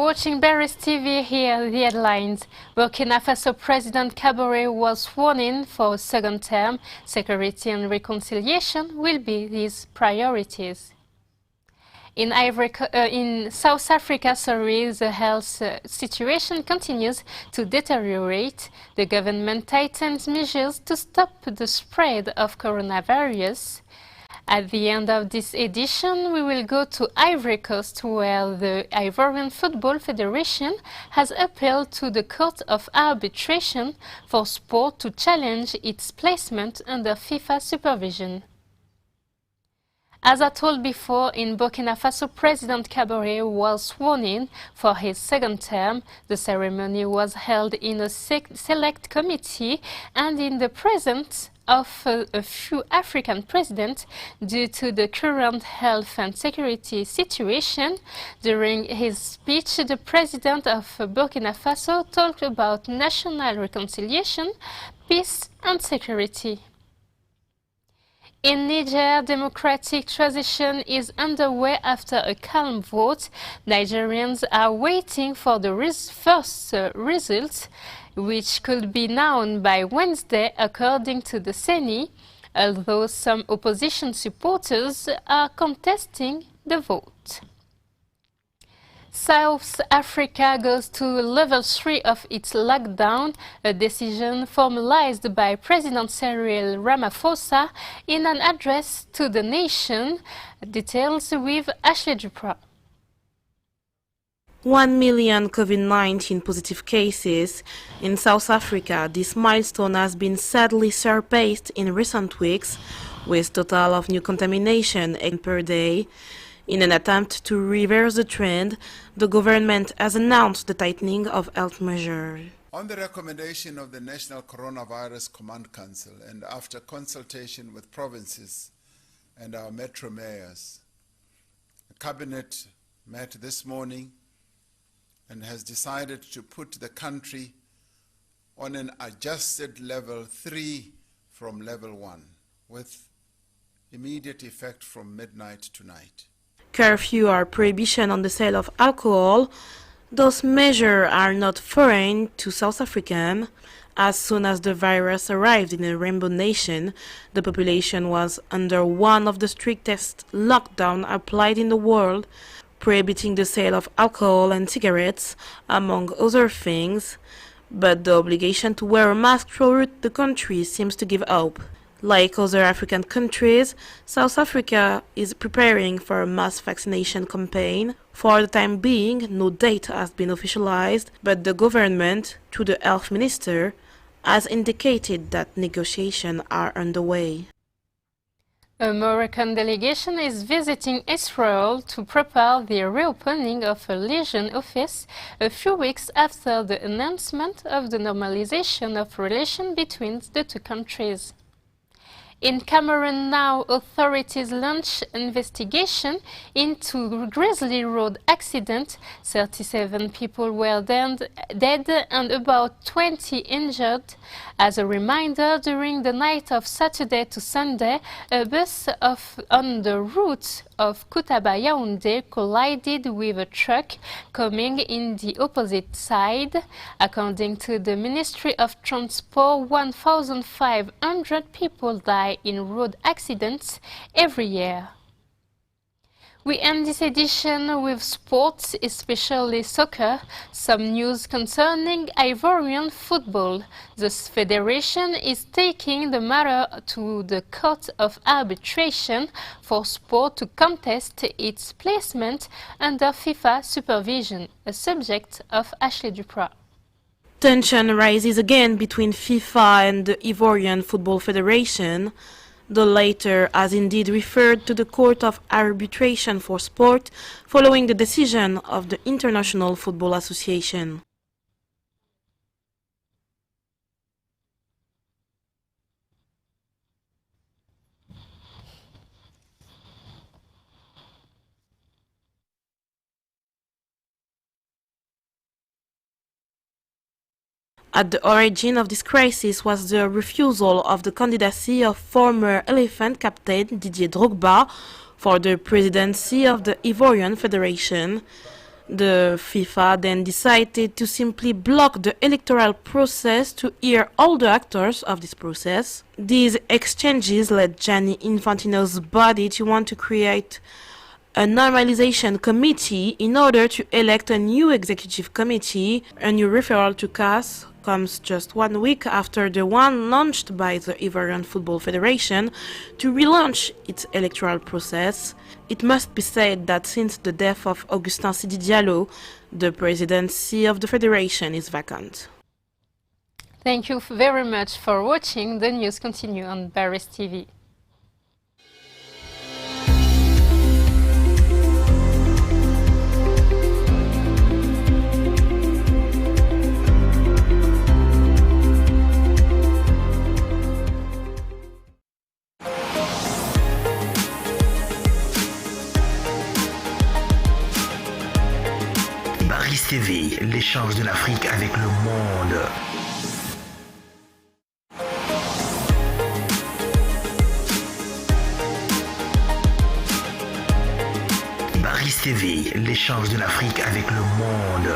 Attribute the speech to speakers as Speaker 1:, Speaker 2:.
Speaker 1: watching Barry's TV. Here are the headlines. Burkina Faso President Kaboré was sworn in for a second term. Security and reconciliation will be his priorities. In South Africa, the health situation continues to deteriorate. The government tightens measures to stop the spread of coronavirus. At the end of this edition, we will go to Ivory Coast, where the Ivorian Football Federation has appealed to the Court of Arbitration for Sport to challenge its placement under FIFA supervision. As I told before, in Burkina Faso, President Kaboré was sworn in for his second term. The ceremony was held in a select committee and in the presence of a few African presidents due to the current health and security situation. During his speech, the president of Burkina Faso talked about national reconciliation, peace and security. In Niger, democratic transition is underway after a calm vote. Nigerians are waiting for the first results, which could be known by Wednesday, according to the CENI, although some opposition supporters are contesting the vote. South Africa goes to level 3 of its lockdown, a decision formalized by President Cyril Ramaphosa in an address to the nation. Details with Ashley Duprat.
Speaker 2: 1 million COVID-19 positive cases in South Africa. This milestone has been sadly surpassed in recent weeks, with total of new contamination per day. In an attempt to reverse the trend, the government has announced the tightening of health measures.
Speaker 3: On the recommendation of the National Coronavirus Command Council and after consultation with provinces and our metro mayors, the Cabinet met this morning and has decided to put the country on an adjusted level 3 from level 1, with immediate effect from midnight tonight.
Speaker 2: Curfew or prohibition on the sale of alcohol, those measures are not foreign to South Africans. As soon as the virus arrived in the Rainbow Nation, the population was under one of the strictest lockdowns applied in the world, prohibiting the sale of alcohol and cigarettes, among other things. But the obligation to wear a mask throughout the country seems to give hope. Like other African countries, South Africa is preparing for a mass vaccination campaign. For the time being, no date has been officialized, but the government, through the health minister, has indicated that negotiations are underway.
Speaker 1: A Moroccan delegation is visiting Israel to prepare the reopening of a Legion office a few weeks after the announcement of the normalization of relations between the two countries. In Cameroon now, authorities launch investigation into Grizzly Road accident. 37 people were dead and about 20 injured. As a reminder, during the night of Saturday to Sunday, a bus on the route of Koutaba-Yaoundé collided with a truck coming in the opposite side. According to the Ministry of Transport, 1,500 people die in road accidents every year. We end this edition with sports, especially soccer. Some news concerning Ivorian football. The federation is taking the matter to the Court of Arbitration for Sport to contest its placement under FIFA supervision, a subject of Ashley Duprat.
Speaker 2: Tension rises again between FIFA and the Ivorian Football Federation. The latter has indeed referred to the Court of Arbitration for Sport following the decision of the International Football Association. At the origin of this crisis was the refusal of the candidacy of former Elephant captain Didier Drogba for the presidency of the Ivorian Federation. The FIFA then decided to simply block the electoral process to hear all the actors of this process. These exchanges led Gianni Infantino's body to want to create a normalization committee in order to elect a new executive committee. A new referral to CAS comes just 1 week after the one launched by the Ivorian Football Federation to relaunch its electoral process. It must be said that since the death of Augustin Sidi Diallo, the presidency of the federation is vacant.
Speaker 1: Thank you very much for watching. The news continue on Paris TV.
Speaker 4: Paris TV, l'échange de l'Afrique avec le monde. Paris TV, l'échange de l'Afrique avec le monde.